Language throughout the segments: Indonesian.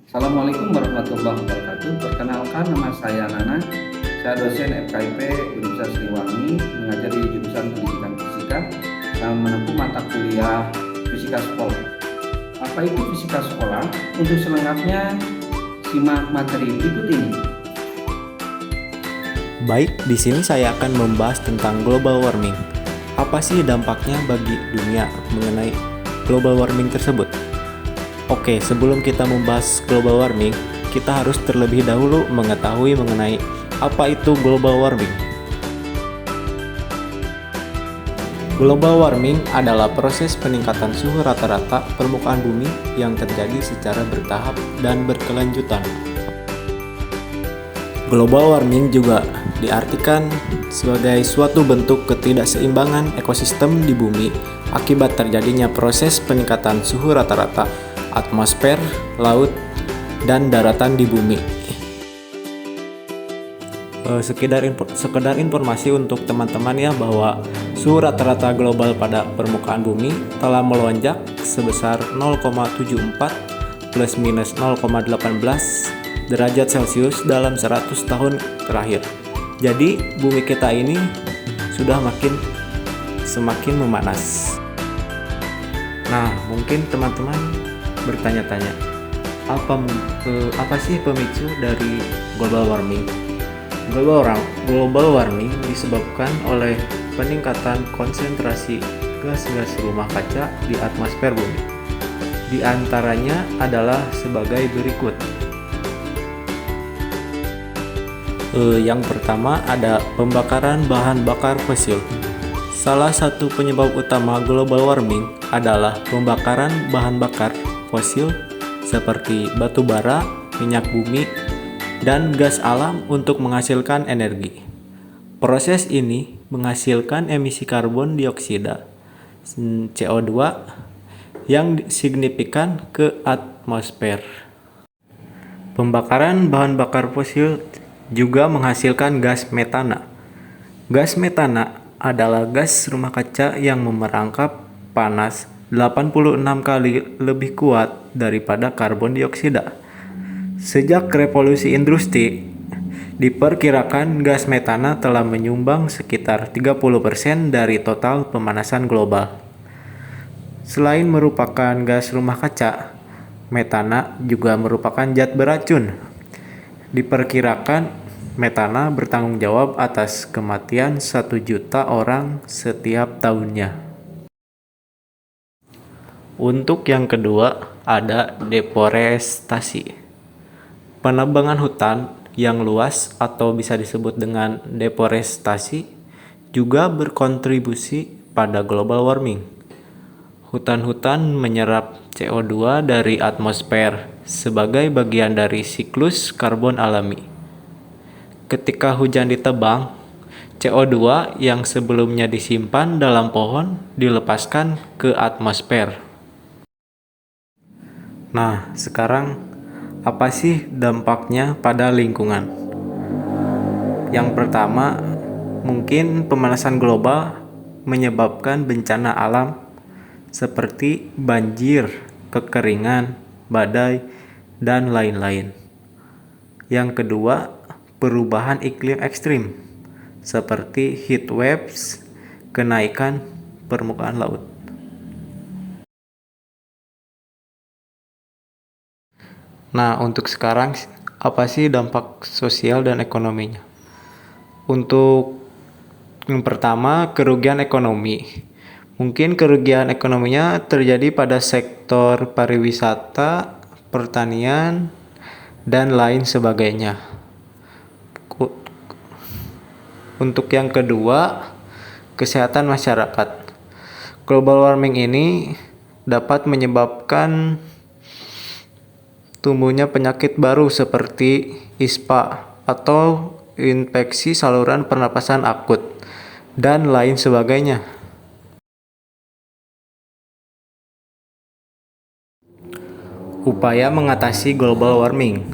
Assalamualaikum warahmatullahi wabarakatuh. Perkenalkan, nama saya Nana. Saya dosen FKIP Universitas Siliwangi, mengajar di jurusan Pendidikan Fisika dan menempuh mata kuliah Fisika Sekolah. Apa itu Fisika Sekolah? Untuk selengkapnya, simak materi berikut ini. Baik, di sini saya akan membahas tentang global warming. Apa sih dampaknya bagi dunia mengenai global warming tersebut? Oke, sebelum kita membahas global warming, kita harus terlebih dahulu mengetahui mengenai apa itu global warming. Global warming adalah proses peningkatan suhu rata-rata permukaan bumi yang terjadi secara bertahap dan berkelanjutan. Global warming juga diartikan sebagai suatu bentuk ketidakseimbangan ekosistem di bumi akibat terjadinya proses peningkatan suhu rata-rata atmosfer, laut, dan daratan di bumi. Sekedar informasi untuk teman-teman ya, bahwa suhu rata-rata global pada permukaan bumi telah melonjak sebesar 0,74 plus minus 0,18 derajat Celcius dalam 100 tahun terakhir. Jadi bumi kita ini sudah semakin memanas. Nah, mungkin teman-teman bertanya-tanya, apa sih pemicu dari global warming? Global warming disebabkan oleh peningkatan konsentrasi gas-gas rumah kaca di atmosfer bumi. Di antaranya adalah sebagai berikut. Yang pertama ada pembakaran bahan bakar fosil. Salah satu penyebab utama global warming adalah pembakaran bahan bakar fosil seperti batu bara, minyak bumi, dan gas alam untuk menghasilkan energi. Proses ini menghasilkan emisi karbon dioksida CO2 yang signifikan ke atmosfer. Pembakaran bahan bakar fosil juga menghasilkan gas metana. Gas metana adalah gas rumah kaca yang memerangkap panas 86 kali lebih kuat daripada karbon dioksida. Sejak revolusi industri, diperkirakan gas metana telah menyumbang sekitar 30% dari total pemanasan global. Selain merupakan gas rumah kaca, metana juga merupakan zat beracun. Diperkirakan metana bertanggung jawab atas kematian 1 juta orang setiap tahunnya. Untuk yang kedua ada deforestasi. Penebangan hutan yang luas atau bisa disebut dengan deforestasi juga berkontribusi pada global warming. Hutan-hutan menyerap CO2 dari atmosfer sebagai bagian dari siklus karbon alami. Ketika hujan ditebang, CO2 yang sebelumnya disimpan dalam pohon dilepaskan ke atmosfer. Nah, sekarang apa sih dampaknya pada lingkungan? Yang pertama, mungkin pemanasan global menyebabkan bencana alam seperti banjir, kekeringan, badai, dan lain-lain. Yang kedua, perubahan iklim ekstrim seperti heat waves, kenaikan permukaan laut. Nah, untuk sekarang apa sih dampak sosial dan ekonominya? Untuk yang pertama, kerugian ekonomi. Mungkin kerugian ekonominya terjadi pada sektor pariwisata, pertanian, dan lain sebagainya. Untuk yang kedua, kesehatan masyarakat. Global warming ini dapat menyebabkan tumbuhnya penyakit baru seperti ISPA atau infeksi saluran pernapasan akut dan lain sebagainya. Upaya mengatasi global warming.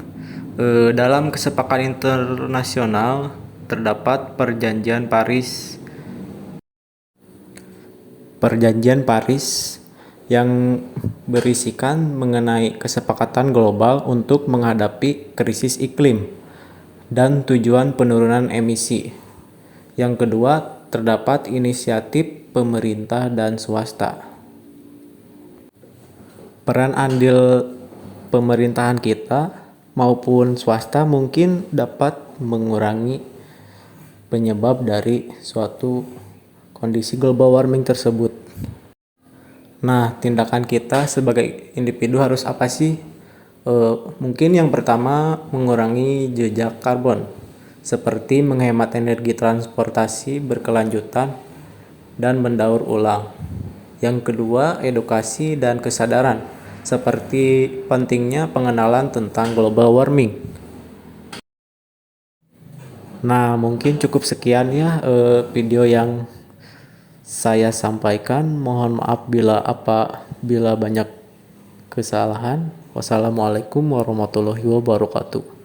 Dalam kesepakatan internasional terdapat Perjanjian Paris yang berisikan mengenai kesepakatan global untuk menghadapi krisis iklim dan tujuan penurunan emisi. Yang kedua, terdapat inisiatif pemerintah dan swasta. Peran andil pemerintahan kita maupun swasta mungkin dapat mengurangi penyebab dari suatu kondisi global warming tersebut. Nah, tindakan kita sebagai individu harus apa sih? Mungkin yang pertama mengurangi jejak karbon, seperti menghemat energi transportasi berkelanjutan dan mendaur ulang. Yang kedua, edukasi dan kesadaran, seperti pentingnya pengenalan tentang global warming. Nah, mungkin cukup sekian ya video yang saya sampaikan. Mohon maaf bila banyak kesalahan. Wassalamualaikum warahmatullahi wabarakatuh.